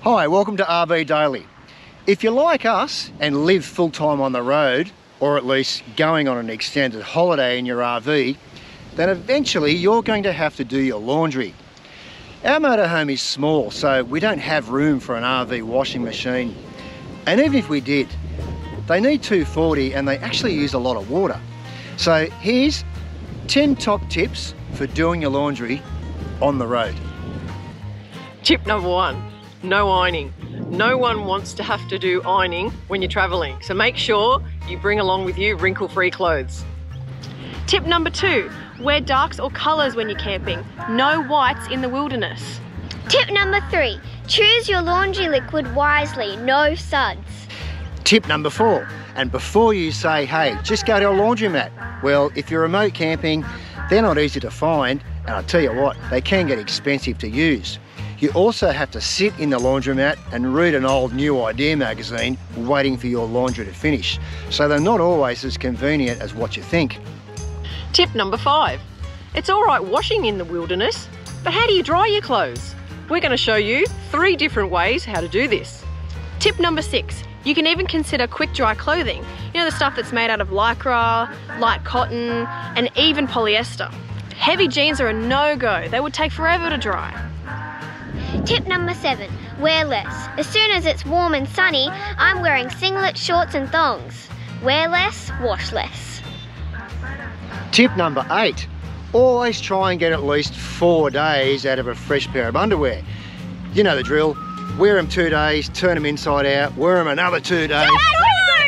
Hi, welcome to RV Daily. If you're like us and live full-time on the road, or at least going on an extended holiday in your RV, then eventually you're going to have to do your laundry. Our motorhome is small, so we don't have room for an RV washing machine. And even if we did, they need 240 and they actually use a lot of water. So here's 10 top tips for doing your laundry on the road. Tip number 1, no ironing. No one wants to have to do ironing when you're traveling, so make sure you bring along with you wrinkle-free clothes. Tip number 2, wear darks or colours when you're camping. No whites in the wilderness. Tip number 3, choose your laundry liquid wisely, no suds. Tip number 4, and before you say, hey, just go to a laundromat. Well, if you're remote camping, they're not easy to find, and I'll tell you what, they can get expensive to use. You also have to sit in the laundromat and read an old New Idea magazine waiting for your laundry to finish. So they're not always as convenient as what you think. Tip number 5, it's all right washing in the wilderness, but how do you dry your clothes? We're going to show you 3 different ways how to do this. Tip number 6, you can even consider quick dry clothing. You know, the stuff that's made out of lycra, light cotton, and even polyester. Heavy jeans are a no-go. They would take forever to dry. Tip number 7, wear less. As soon as it's warm and sunny, I'm wearing singlets, shorts and thongs. Wear less, wash less. Tip number 8, always try and get at least 4 days out of a fresh pair of underwear. You know the drill, wear them 2 days, turn them inside out, wear them another 2 days.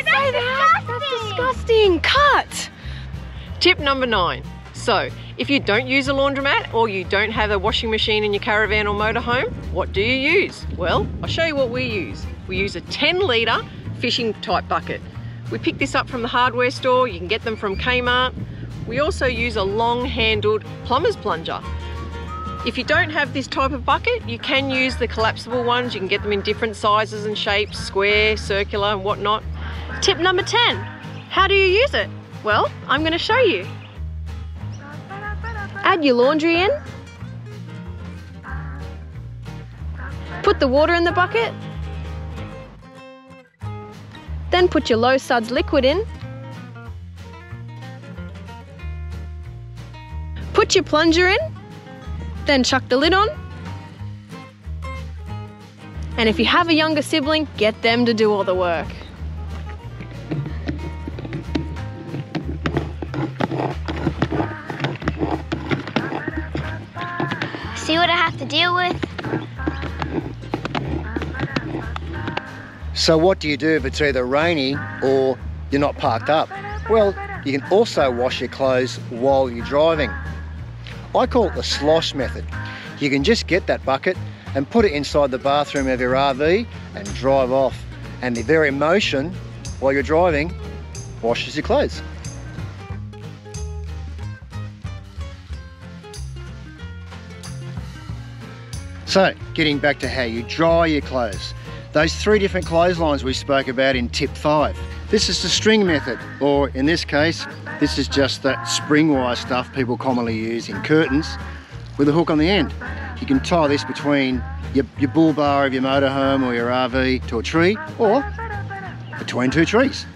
That's disgusting. Cut! Tip number 9, so if you don't use a laundromat or you don't have a washing machine in your caravan or motorhome, what do you use? Well, I'll show you what we use. We use a 10-litre fishing type bucket. We pick this up from the hardware store, you can get them from Kmart. We also use a long-handled plumber's plunger. If you don't have this type of bucket, you can use the collapsible ones. You can get them in different sizes and shapes, square, circular and whatnot. Tip number 10, how do you use it? Well, I'm going to show you. Add your laundry in. Put the water in the bucket. Then put your low suds liquid in. Put your plunger in. Then chuck the lid on. And if you have a younger sibling, get them to do all the work. See what I have to deal with? So what do you do if it's either rainy or you're not parked up? Well, you can also wash your clothes while you're driving. I call it the slosh method. You can just get that bucket and put it inside the bathroom of your RV and drive off. And the very motion while you're driving washes your clothes. So, getting back to how you dry your clothes. Those 3 different clotheslines we spoke about in tip 5. This is the string method, or in this case, this is just that spring wire stuff people commonly use in curtains with a hook on the end. You can tie this between your bull bar of your motorhome or your RV to a tree, or between 2 trees.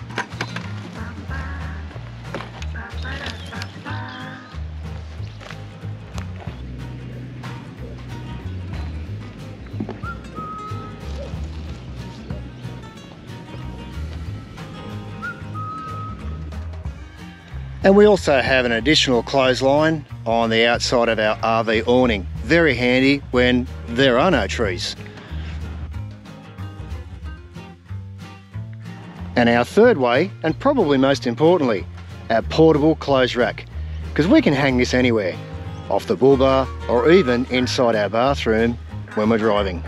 And we also have an additional clothesline on the outside of our RV awning. Very handy when there are no trees. And our third way, and probably most importantly, our portable clothes rack. Because we can hang this anywhere, off the bull bar or even inside our bathroom when we're driving.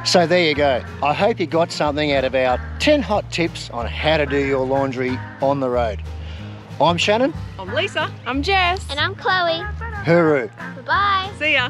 So there you go. I hope you got something out of our 10 hot tips on how to do your laundry on the road. I'm Shannon. I'm Lisa. I'm Jess. And I'm Chloe. Hooroo. Bye-bye. See ya.